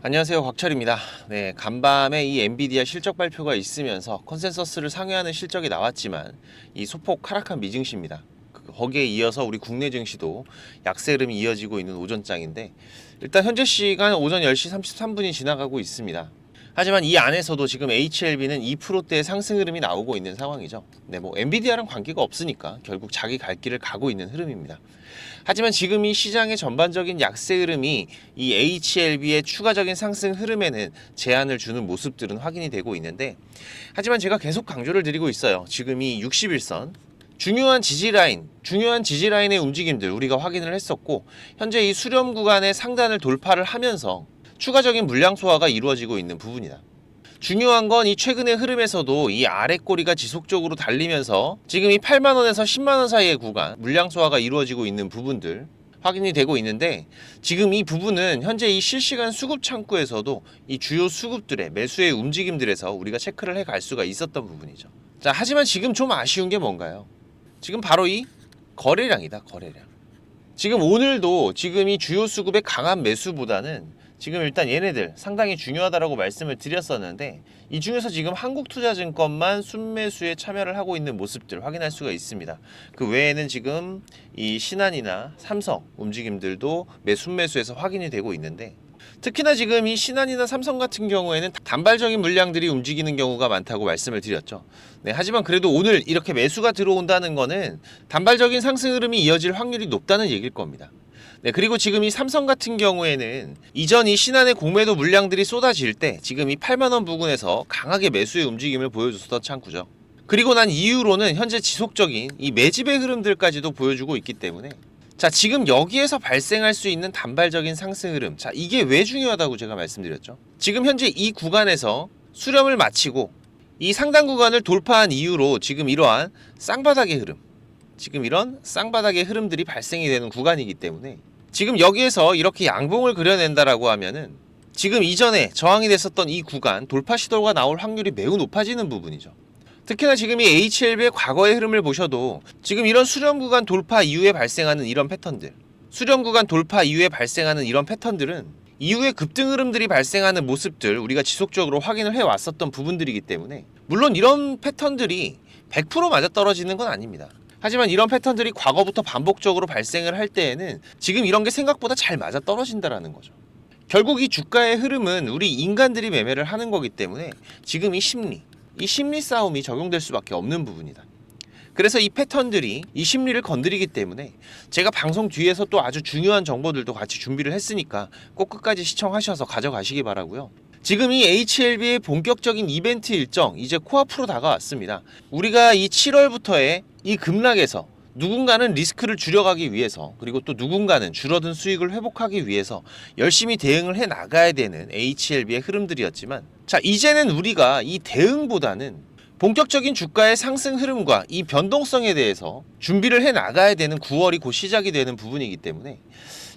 안녕하세요, 곽철입니다. 네, 간밤에 이 엔비디아 실적 발표가 있으면서 컨센서스를 상회하는 실적이 나왔지만 이 소폭 하락한 미증시입니다. 거기에 이어서 우리 국내 증시도 약세 흐름이 이어지고 있는 오전장인데, 일단 현재 시간 오전 10시 33분이 지나가고 있습니다. 하지만 이 안에서도 지금 HLB는 2%대의 상승 흐름이 나오고 있는 상황이죠. 네, 엔비디아랑 관계가 없으니까 결국 자기 갈 길을 가고 있는 흐름입니다. 하지만 지금 이 시장의 전반적인 약세 흐름이 이 HLB의 추가적인 상승 흐름에는 제한을 주는 모습들은 확인이 되고 있는데, 하지만 제가 계속 강조를 드리고 있어요. 지금 이 61선 중요한 지지라인의 움직임들 우리가 확인을 했었고, 현재 이 수렴 구간의 상단을 돌파를 하면서 추가적인 물량 소화가 이루어지고 있는 부분이다. 중요한 건 이 최근의 흐름에서도 이 아래 꼬리가 지속적으로 달리면서 지금 이 8만원에서 10만원 사이의 구간 물량 소화가 이루어지고 있는 부분들 확인이 되고 있는데, 지금 이 부분은 현재 이 실시간 수급 창구에서도 이 주요 수급들의 매수의 움직임들에서 우리가 체크를 해 갈 수가 있었던 부분이죠. 자, 하지만 지금 좀 아쉬운 게 뭔가요? 지금 바로 이 거래량이다, 거래량. 지금 오늘도 지금 이 주요 수급의 강한 매수보다는 지금 일단 얘네들 상당히 중요하다라고 말씀을 드렸었는데, 이 중에서 지금 한국투자증권만 순매수에 참여를 하고 있는 모습들 확인할 수가 있습니다. 그 외에는 지금 이 신한이나 삼성 움직임들도 순매수에서 확인이 되고 있는데, 특히나 지금 이 신한이나 삼성 같은 경우에는 단발적인 물량들이 움직이는 경우가 많다고 말씀을 드렸죠. 네, 하지만 그래도 오늘 이렇게 매수가 들어온다는 거는 단발적인 상승 흐름이 이어질 확률이 높다는 얘기일 겁니다. 네, 그리고 지금 이 삼성 같은 경우에는 이전 이 신한의 공매도 물량들이 쏟아질 때 지금 이 8만원 부근에서 강하게 매수의 움직임을 보여줬었던 창구죠. 그리고 난 이후로는 현재 지속적인 이 매집의 흐름들까지도 보여주고 있기 때문에, 자, 지금 여기에서 발생할 수 있는 단발적인 상승 흐름, 자, 이게 왜 중요하다고 제가 말씀드렸죠. 지금 현재 이 구간에서 수렴을 마치고 이 상단 구간을 돌파한 이후로 지금 이러한 쌍바닥의 흐름, 지금 이런 쌍바닥의 흐름들이 발생이 되는 구간이기 때문에, 지금 여기에서 이렇게 양봉을 그려낸다라고 하면은 지금 이전에 저항이 됐었던 이 구간 돌파 시도가 나올 확률이 매우 높아지는 부분이죠. 특히나 지금 이 HLB의 과거의 흐름을 보셔도 지금 이런 수렴 구간 돌파 이후에 발생하는 이런 패턴들, 수렴 구간 돌파 이후에 발생하는 이런 패턴들은 이후에 급등 흐름들이 발생하는 모습들 우리가 지속적으로 확인을 해왔었던 부분들이기 때문에, 물론 이런 패턴들이 100% 맞아떨어지는 건 아닙니다. 하지만 이런 패턴들이 과거부터 반복적으로 발생을 할 때에는 지금 이런 게 생각보다 잘 맞아떨어진다라는 거죠. 결국 이 주가의 흐름은 우리 인간들이 매매를 하는 거기 때문에 지금 이 심리 싸움이 적용될 수밖에 없는 부분이다. 그래서 이 패턴들이 이 심리를 건드리기 때문에 제가 방송 뒤에서 또 아주 중요한 정보들도 같이 준비를 했으니까 꼭 끝까지 시청하셔서 가져가시기 바라고요. 지금 이 HLB의 본격적인 이벤트 일정 이제 코앞으로 다가왔습니다. 우리가 이 7월부터의 이 급락에서 누군가는 리스크를 줄여가기 위해서, 그리고 또 누군가는 줄어든 수익을 회복하기 위해서 열심히 대응을 해 나가야 되는 HLB의 흐름들이었지만, 자, 이제는 우리가 이 대응보다는 본격적인 주가의 상승 흐름과 이 변동성에 대해서 준비를 해 나가야 되는 9월이 곧 시작이 되는 부분이기 때문에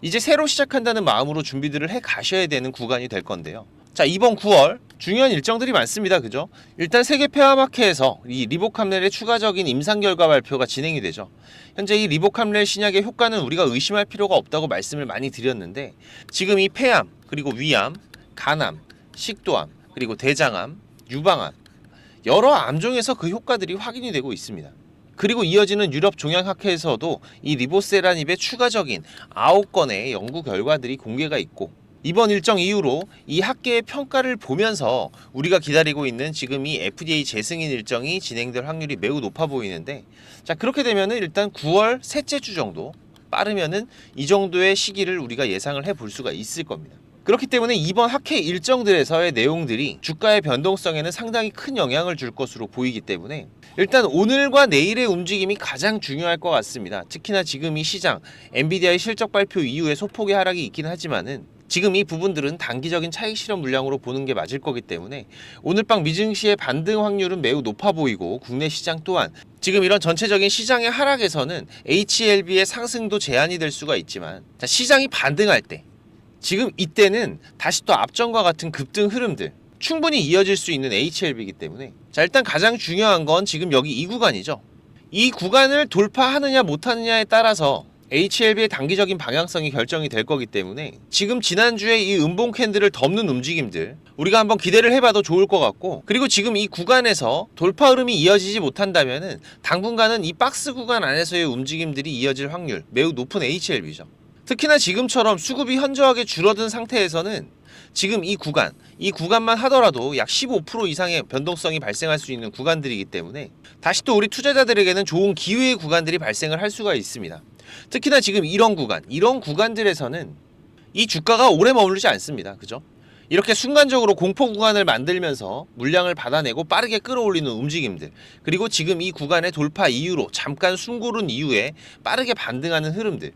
이제 새로 시작한다는 마음으로 준비들을 해 가셔야 되는 구간이 될 건데요. 자, 이번 9월 중요한 일정들이 많습니다. 그죠? 일단 세계 폐화마켓에서 이 리보캄렐의 추가적인 임상 결과 발표가 진행이 되죠. 현재 이 리보캄렐 신약의 효과는 우리가 의심할 필요가 없다고 말씀을 많이 드렸는데, 지금 이 폐암, 그리고 위암, 간암, 식도암, 그리고 대장암, 유방암, 여러 암 중에서 그 효과들이 확인이 되고 있습니다. 그리고 이어지는 유럽 종양학회에서도 이 리보세라닙의 추가적인 9건의 연구 결과들이 공개가 있고, 이번 일정 이후로 이 학계의 평가를 보면서 우리가 기다리고 있는 지금 이 FDA 재승인 일정이 진행될 확률이 매우 높아 보이는데, 자, 그렇게 되면은 일단 9월 셋째 주 정도, 빠르면은 이 정도의 시기를 우리가 예상을 해볼 수가 있을 겁니다. 그렇기 때문에 이번 학회 일정들에서의 내용들이 주가의 변동성에는 상당히 큰 영향을 줄 것으로 보이기 때문에 일단 오늘과 내일의 움직임이 가장 중요할 것 같습니다. 특히나 지금 이 시장 엔비디아의 실적 발표 이후에 소폭의 하락이 있긴 하지만은 지금 이 부분들은 단기적인 차익 실현 물량으로 보는 게 맞을 거기 때문에 오늘 밤 미증시의 반등 확률은 매우 높아 보이고, 국내 시장 또한 지금 이런 전체적인 시장의 하락에서는 HLB의 상승도 제한이 될 수가 있지만, 자, 시장이 반등할 때 지금 이때는 다시 또 앞전과 같은 급등 흐름들 충분히 이어질 수 있는 HLB이기 때문에, 자, 일단 가장 중요한 건 지금 여기 이 구간이죠. 이 구간을 돌파하느냐 못하느냐에 따라서 HLB의 단기적인 방향성이 결정이 될 거기 때문에 지금 지난주에 이 음봉 캔들을 덮는 움직임들 우리가 한번 기대를 해봐도 좋을 것 같고, 그리고 지금 이 구간에서 돌파 흐름이 이어지지 못한다면은 당분간은 이 박스 구간 안에서의 움직임들이 이어질 확률 매우 높은 HLB죠. 특히나 지금처럼 수급이 현저하게 줄어든 상태에서는 지금 이 구간만 하더라도 약 15% 이상의 변동성이 발생할 수 있는 구간들이기 때문에 다시 또 우리 투자자들에게는 좋은 기회의 구간들이 발생을 할 수가 있습니다. 특히나 지금 이런 구간들에서는 이 주가가 오래 머무르지 않습니다. 그죠? 이렇게 순간적으로 공포 구간을 만들면서 물량을 받아내고 빠르게 끌어올리는 움직임들, 그리고 지금 이 구간의 돌파 이후로 잠깐 숨 고른 이후에 빠르게 반등하는 흐름들,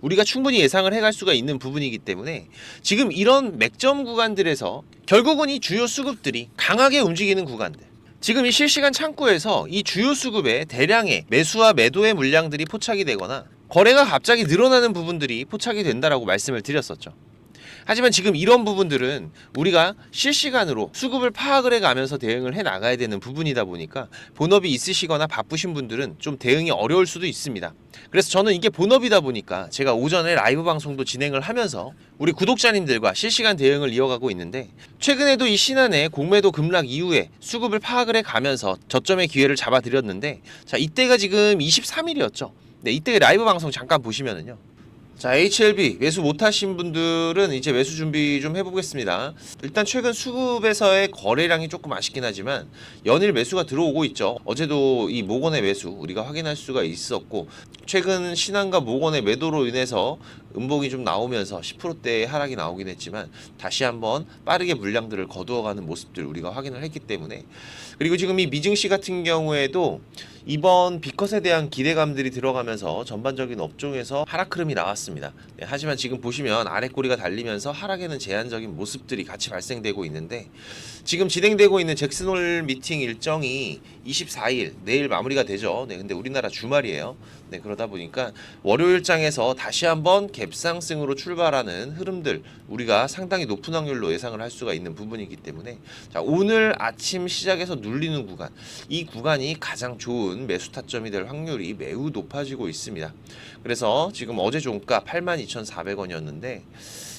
우리가 충분히 예상을 해갈 수가 있는 부분이기 때문에 지금 이런 맥점 구간들에서 결국은 이 주요 수급들이 강하게 움직이는 구간들, 지금 이 실시간 창구에서 이 주요 수급에 대량의 매수와 매도의 물량들이 포착이 되거나 거래가 갑자기 늘어나는 부분들이 포착이 된다라고 말씀을 드렸었죠. 하지만 지금 이런 부분들은 우리가 실시간으로 수급을 파악을 해가면서 대응을 해 나가야 되는 부분이다 보니까 본업이 있으시거나 바쁘신 분들은 좀 대응이 어려울 수도 있습니다. 그래서 저는 이게 본업이다 보니까 제가 오전에 라이브 방송도 진행을 하면서 우리 구독자님들과 실시간 대응을 이어가고 있는데, 최근에도 이 신한의 공매도 급락 이후에 수급을 파악을 해가면서 저점의 기회를 잡아드렸는데, 자, 이때가 지금 23일이었죠. 네, 이때 라이브 방송 잠깐 보시면은요. 자, HLB 매수 못하신 분들은 이제 매수 준비 좀 해보겠습니다. 일단 최근 수급에서의 거래량이 조금 아쉽긴 하지만 연일 매수가 들어오고 있죠. 어제도 이 모건의 매수 우리가 확인할 수가 있었고, 최근 신한과 모건의 매도로 인해서 음봉이 좀 나오면서 10%대의 하락이 나오긴 했지만 다시 한번 빠르게 물량들을 거두어가는 모습들 우리가 확인을 했기 때문에, 그리고 지금 이 미증시 같은 경우에도 이번 비컷에 대한 기대감들이 들어가면서 전반적인 업종에서 하락 흐름이 나왔습니다. 네, 하지만 지금 보시면 아래 꼬리가 달리면서 하락에는 제한적인 모습들이 같이 발생되고 있는데, 지금 진행되고 있는 잭슨홀 미팅 일정이 24일 내일 마무리가 되죠. 네, 근데 우리나라 주말이에요. 네, 그러다 보니까 월요일장에서 다시 한번 갭상승으로 출발하는 흐름들 우리가 상당히 높은 확률로 예상을 할 수가 있는 부분이기 때문에, 자, 오늘 아침 시작에서 눌리는 구간, 이 구간이 가장 좋은 매수 타점이 될 확률이 매우 높아지고 있습니다. 그래서 지금 어제 종가 82,400원이었는데,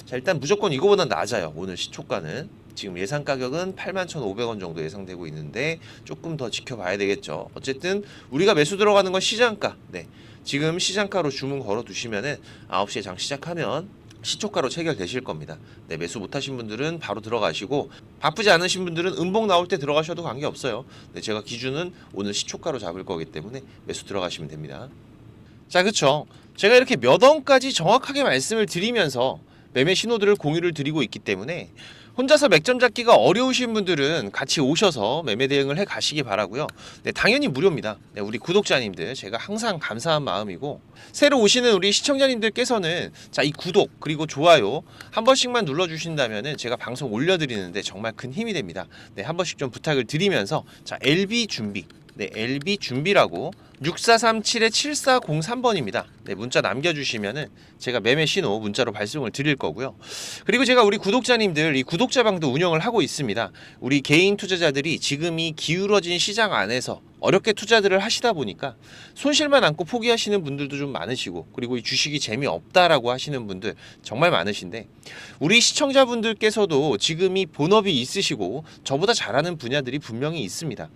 자, 일단 무조건 이거보다 낮아요. 오늘 시초가는 지금 예상 가격은 81,500원 정도 예상되고 있는데 조금 더 지켜봐야 되겠죠. 어쨌든 우리가 매수 들어가는 건 시장가. 네, 지금 시장가로 주문 걸어 두시면은 9시에 장 시작하면 시초가로 체결되실 겁니다. 네, 매수 못하신 분들은 바로 들어가시고, 바쁘지 않으신 분들은 음봉 나올 때 들어가셔도 관계없어요. 네, 제가 기준은 오늘 시초가로 잡을 거기 때문에 매수 들어가시면 됩니다. 자, 그쵸, 제가 이렇게 몇 원까지 정확하게 말씀을 드리면서 매매 신호들을 공유를 드리고 있기 때문에 혼자서 맥점 잡기가 어려우신 분들은 같이 오셔서 매매 대응을 해 가시기 바라고요. 네, 당연히 무료입니다. 네, 우리 구독자님들 제가 항상 감사한 마음이고, 새로 오시는 우리 시청자님들께서는 자, 이 구독 그리고 좋아요 한 번씩만 눌러주신다면은 제가 방송 올려드리는데 정말 큰 힘이 됩니다. 네, 한 번씩 좀 부탁을 드리면서, 자, LB 준비. 네, LB 준비라고 6437-7403번입니다. 네, 문자 남겨주시면은 제가 매매 신호 문자로 발송을 드릴 거고요. 그리고 제가 우리 구독자님들 이 구독자방도 운영을 하고 있습니다. 우리 개인 투자자들이 지금 이 기울어진 시장 안에서 어렵게 투자들을 하시다 보니까 손실만 안고 포기하시는 분들도 좀 많으시고, 그리고 이 주식이 재미없다라고 하시는 분들 정말 많으신데, 우리 시청자분들께서도 지금 이 본업이 있으시고 저보다 잘하는 분야들이 분명히 있습니다.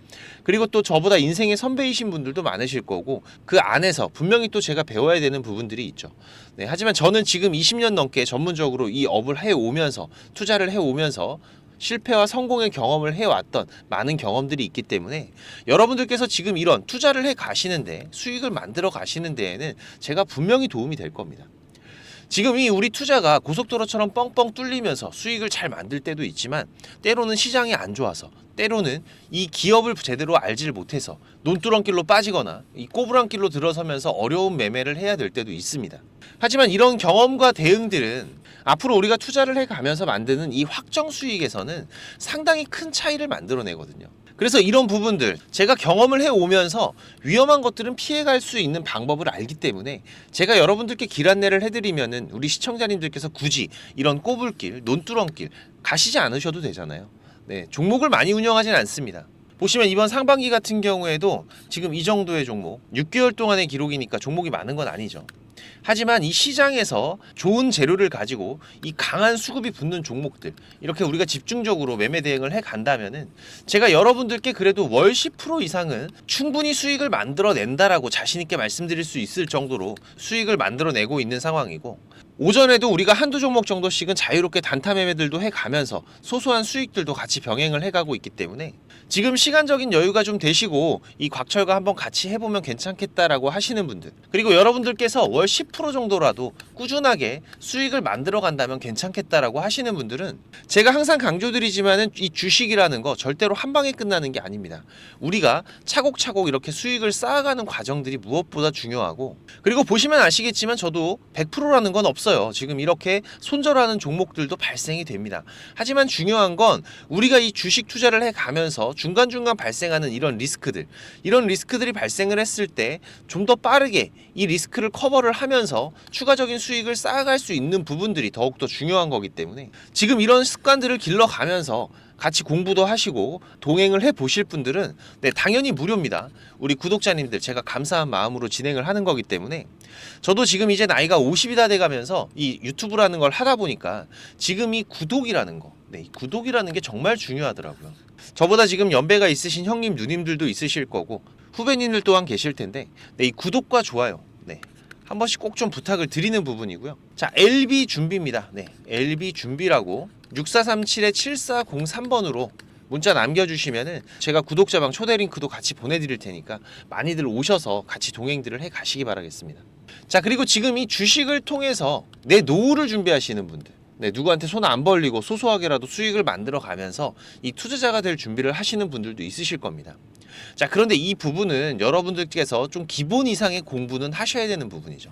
그리고 또 저보다 인생의 선배이신 분들도 많으실 거고, 그 안에서 분명히 또 제가 배워야 되는 부분들이 있죠. 네, 하지만 저는 지금 20년 넘게 전문적으로 이 업을 해오면서, 투자를 해오면서 실패와 성공의 경험을 해왔던 많은 경험들이 있기 때문에 여러분들께서 지금 이런 투자를 해 가시는데, 수익을 만들어 가시는 데에는 제가 분명히 도움이 될 겁니다. 지금 이 우리 투자가 고속도로처럼 뻥뻥 뚫리면서 수익을 잘 만들 때도 있지만, 때로는 시장이 안 좋아서, 때로는 이 기업을 제대로 알지를 못해서 논두렁길로 빠지거나 이 꼬부랑길로 들어서면서 어려운 매매를 해야 될 때도 있습니다. 하지만 이런 경험과 대응들은 앞으로 우리가 투자를 해가면서 만드는 이 확정 수익에서는 상당히 큰 차이를 만들어내거든요. 그래서 이런 부분들 제가 경험을 해오면서 위험한 것들은 피해갈 수 있는 방법을 알기 때문에 제가 여러분들께 길 안내를 해드리면은 우리 시청자님들께서 굳이 이런 꼬불길, 논두렁길 가시지 않으셔도 되잖아요. 네, 종목을 많이 운영하진 않습니다. 보시면 이번 상반기 같은 경우에도 지금 이 정도의 종목, 6개월 동안의 기록이니까 종목이 많은 건 아니죠. 하지만 이 시장에서 좋은 재료를 가지고 이 강한 수급이 붙는 종목들 이렇게 우리가 집중적으로 매매 대응을 해 간다면은 제가 여러분들께 그래도 월 10% 이상은 충분히 수익을 만들어낸다라고 자신 있게 말씀드릴 수 있을 정도로 수익을 만들어내고 있는 상황이고, 오전에도 우리가 한두 종목 정도씩은 자유롭게 단타 매매들도 해가면서 소소한 수익들도 같이 병행을 해가고 있기 때문에 지금 시간적인 여유가 좀 되시고 이 곽철과 한번 같이 해보면 괜찮겠다라고 하시는 분들, 그리고 여러분들께서 월 10% 정도라도 꾸준하게 수익을 만들어 간다면 괜찮겠다라고 하시는 분들은 제가 항상 강조드리지만은 이 주식이라는 거 절대로 한 방에 끝나는 게 아닙니다. 우리가 차곡차곡 이렇게 수익을 쌓아가는 과정들이 무엇보다 중요하고, 그리고 보시면 아시겠지만 저도 100%라는 건 없어요. 지금 이렇게 손절하는 종목들도 발생이 됩니다. 하지만 중요한 건 우리가 이 주식 투자를 해가면서 중간중간 발생하는 이런 리스크들이 발생을 했을 때 좀 더 빠르게 이 리스크를 커버를 하면서 추가적인 수익을 쌓아갈 수 있는 부분들이 더욱더 중요한 거기 때문에 지금 이런 습관들을 길러가면서 같이 공부도 하시고 동행을 해 보실 분들은 당연히 무료입니다. 우리 구독자님들 제가 감사한 마음으로 진행을 하는 거기 때문에, 저도 지금 이제 나이가 50이 다 돼가면서 이 유튜브라는 걸 하다 보니까 지금 이 구독이라는 거, 이 구독이라는 게 정말 중요하더라고요. 저보다 지금 연배가 있으신 형님 누님들도 있으실 거고 후배님들 또한 계실 텐데 이 구독과 좋아요 한 번씩 꼭 좀 부탁을 드리는 부분이고요. 자, LB 준비입니다. LB 준비라고 6437-7403번으로 문자 남겨주시면은 제가 구독자방 초대 링크도 같이 보내드릴 테니까 많이들 오셔서 같이 동행들을 해 가시기 바라겠습니다. 자, 그리고 지금 이 주식을 통해서 내 노후를 준비하시는 분들, 누구한테 손 안 벌리고 소소하게라도 수익을 만들어 가면서 이 투자자가 될 준비를 하시는 분들도 있으실 겁니다. 자, 그런데 이 부분은 여러분들께서 좀 기본 이상의 공부는 하셔야 되는 부분이죠.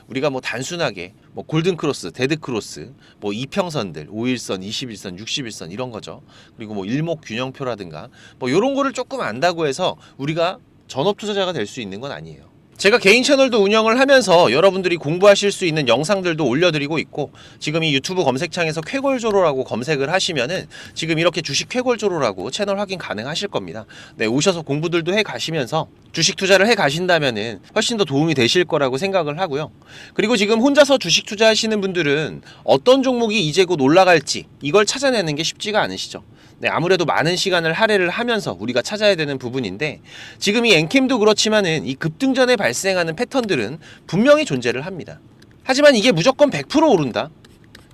우리가 뭐 단순하게 뭐 골든 크로스, 데드 크로스, 뭐 이평선들, 5일선, 21선, 61선 이런 거죠. 그리고 뭐 일목균형표라든가 뭐 이런 거를 조금 안다고 해서 우리가 전업 투자자가 될 수 있는 건 아니에요. 제가 개인 채널도 운영을 하면서 여러분들이 공부하실 수 있는 영상들도 올려드리고 있고, 지금 이 유튜브 검색창에서 쾌골조로라고 검색을 하시면은 지금 이렇게 주식 쾌골조로라고 채널 확인 가능하실 겁니다. 오셔서 공부들도 해 가시면서 주식 투자를 해 가신다면은 훨씬 더 도움이 되실 거라고 생각을 하고요. 그리고 지금 혼자서 주식 투자하시는 분들은 어떤 종목이 이제 곧 올라갈지 이걸 찾아내는 게 쉽지가 않으시죠. 아무래도 많은 시간을 할애를 하면서 우리가 찾아야 되는 부분인데, 지금 이 엔캠도 그렇지만은 이 급등전에 발생하는 패턴들은 분명히 존재를 합니다. 하지만 이게 무조건 100% 오른다?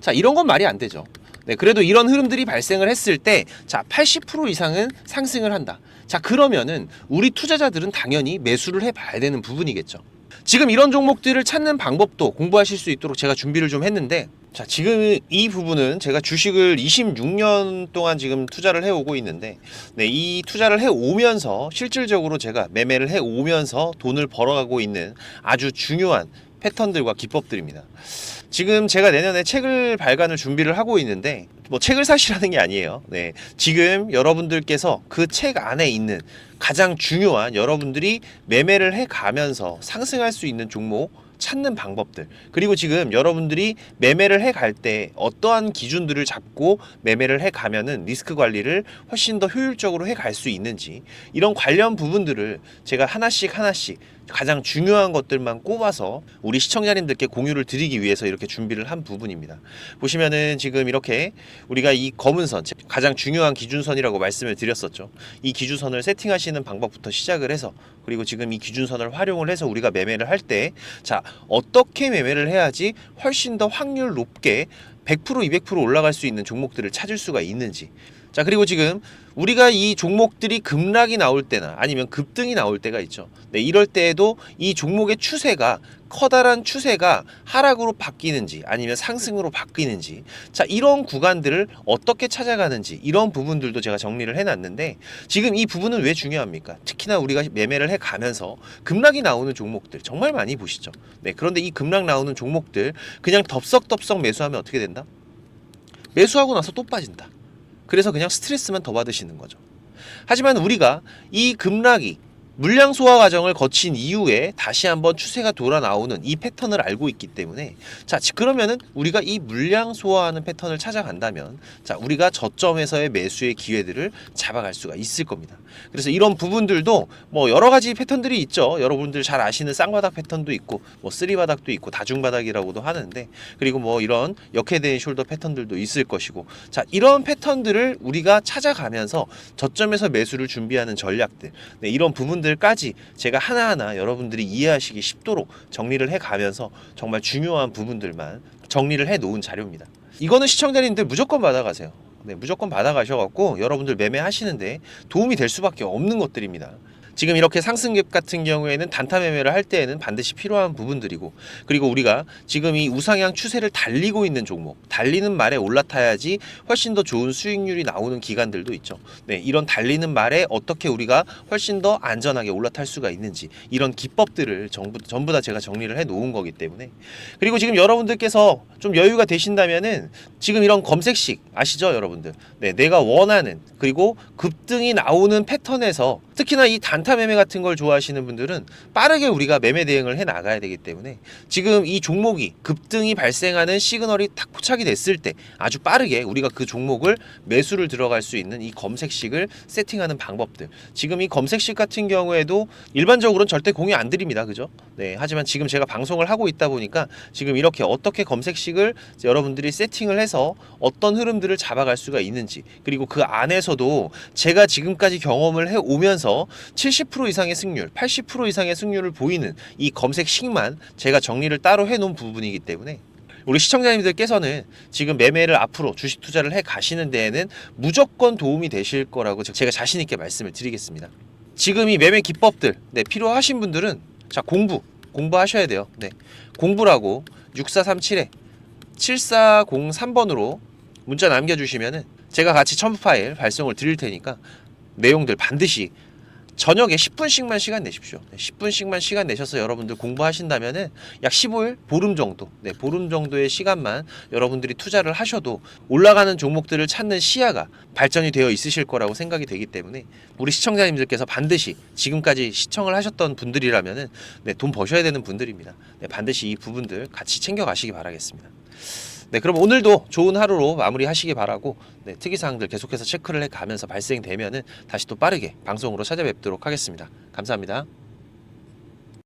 자, 이런 건 말이 안 되죠. 그래도 이런 흐름들이 발생을 했을 때, 자, 80% 이상은 상승을 한다. 자, 그러면은 우리 투자자들은 당연히 매수를 해봐야 되는 부분이겠죠. 지금 이런 종목들을 찾는 방법도 공부하실 수 있도록 제가 준비를 좀 했는데, 자, 지금 이 부분은 제가 주식을 26년 동안 지금 투자를 해오고 있는데, 이 투자를 해오면서 실질적으로 제가 매매를 해오면서 돈을 벌어가고 있는 아주 중요한 패턴들과 기법들입니다. 지금 제가 내년에 책을 발간을 준비를 하고 있는데, 뭐 책을 사시라는 게 아니에요. 지금 여러분들께서 그 책 안에 있는 가장 중요한 여러분들이 매매를 해 가면서 상승할 수 있는 종목 찾는 방법들, 그리고 지금 여러분들이 매매를 해 갈 때 어떠한 기준들을 잡고 매매를 해 가면은 리스크 관리를 훨씬 더 효율적으로 해 갈 수 있는지, 이런 관련 부분들을 제가 하나씩 가장 중요한 것들만 꼽아서 우리 시청자님들께 공유를 드리기 위해서 이렇게 준비를 한 부분입니다. 보시면은 지금 이렇게 우리가 이 검은 선, 가장 중요한 기준선이라고 말씀을 드렸었죠. 이 기준선을 세팅하시는 방법부터 시작을 해서, 그리고 지금 이 기준선을 활용을 해서 우리가 매매를 할 때, 자, 어떻게 매매를 해야지 훨씬 더 확률 높게 100% 200% 올라갈 수 있는 종목들을 찾을 수가 있는지. 자, 그리고 지금 우리가 이 종목들이 급락이 나올 때나 아니면 급등이 나올 때가 있죠. 이럴 때에도 이 종목의 추세가, 커다란 추세가 하락으로 바뀌는지 아니면 상승으로 바뀌는지, 자, 이런 구간들을 어떻게 찾아가는지, 이런 부분들도 제가 정리를 해놨는데, 지금 이 부분은 왜 중요합니까? 특히나 우리가 매매를 해가면서 급락이 나오는 종목들 정말 많이 보시죠. 그런데 이 급락 나오는 종목들 그냥 덥석덥석 매수하면 어떻게 된다? 매수하고 나서 또 빠진다. 그래서 그냥 스트레스만 더 받으시는 거죠. 하지만 우리가 이 급락이 물량 소화 과정을 거친 이후에 다시 한번 추세가 돌아 나오는 이 패턴을 알고 있기 때문에, 자, 그러면은 우리가 이 물량 소화하는 패턴을 찾아간다면, 자, 우리가 저점에서의 매수의 기회들을 잡아갈 수가 있을 겁니다. 그래서 이런 부분들도 뭐 여러 가지 패턴들이 있죠. 여러분들 잘 아시는 쌍바닥 패턴도 있고, 뭐 쓰리바닥도 있고, 다중바닥이라고도 하는데, 그리고 뭐 이런 역헤드앤 숄더 패턴들도 있을 것이고, 자, 이런 패턴들을 우리가 찾아가면서 저점에서 매수를 준비하는 전략들, 네, 이런 부분들까지 제가 하나하나 여러분들이 이해하시기 쉽도록 정리를 해가면서 정말 중요한 부분들만 정리를 해 놓은 자료입니다. 이거는 시청자님들 무조건 받아가세요. 네, 무조건 받아가셔갖고 여러분들 매매하시는데 도움이 될 수밖에 없는 것들입니다. 지금 이렇게 상승갭 같은 경우에는 단타 매매를 할 때에는 반드시 필요한 부분들이고, 그리고 우리가 지금 이 우상향 추세를 달리고 있는 종목, 달리는 말에 올라타야지 훨씬 더 좋은 수익률이 나오는 기간들도 있죠. 네, 이런 달리는 말에 어떻게 우리가 훨씬 더 안전하게 올라탈 수가 있는지, 이런 기법들을 전부 다 제가 정리를 해 놓은 거기 때문에. 그리고 지금 여러분들께서 좀 여유가 되신다면은 지금 이런 검색식 아시죠, 여러분들? 네, 내가 원하는, 그리고 급등이 나오는 패턴에서, 특히나 이 단타 매매 같은 걸 좋아하시는 분들은 빠르게 우리가 매매 대응을 해 나가야 되기 때문에, 지금 이 종목이 급등이 발생하는 시그널이 딱 포착이 됐을 때 아주 빠르게 우리가 그 종목을 매수를 들어갈 수 있는 이 검색식을 세팅하는 방법들, 지금 이 검색식 같은 경우에도 일반적으로는 절대 공유 안 드립니다. 그죠? 네, 하지만 지금 제가 방송을 하고 있다 보니까 지금 이렇게 어떻게 검색식을 여러분들이 세팅을 해서 어떤 흐름들을 잡아갈 수가 있는지, 그리고 그 안에서도 제가 지금까지 경험을 해 오면서 70% 이상의 승률, 80% 이상의 승률을 보이는 이 검색식만 제가 정리를 따로 해놓은 부분이기 때문에, 우리 시청자님들께서는 지금 매매를 앞으로 주식 투자를 해 가시는 데에는 무조건 도움이 되실 거라고 제가 자신 있게 말씀을 드리겠습니다. 지금 이 매매 기법들, 네, 필요하신 분들은 자, 공부하셔야 돼요. 네, 공부라고 6437에 7403번으로 문자 남겨주시면은 제가 같이 첨부 파일 발송을 드릴 테니까 내용들 반드시 저녁에 10분씩만 시간 내십시오. 10분씩만 시간 내셔서 여러분들 공부하신다면은 약 15일, 보름 정도, 네, 보름 정도의 시간만 여러분들이 투자를 하셔도 올라가는 종목들을 찾는 시야가 발전이 되어 있으실 거라고 생각이 되기 때문에, 우리 시청자님들께서 반드시 지금까지 시청을 하셨던 분들이라면은, 네, 돈 버셔야 되는 분들입니다. 네, 반드시 이 부분들 같이 챙겨 가시기 바라겠습니다. 네, 그럼 오늘도 좋은 하루로 마무리하시기 바라고, 네, 특이사항들 계속해서 체크를 해가면서 발생되면은 다시 또 빠르게 방송으로 찾아뵙도록 하겠습니다. 감사합니다.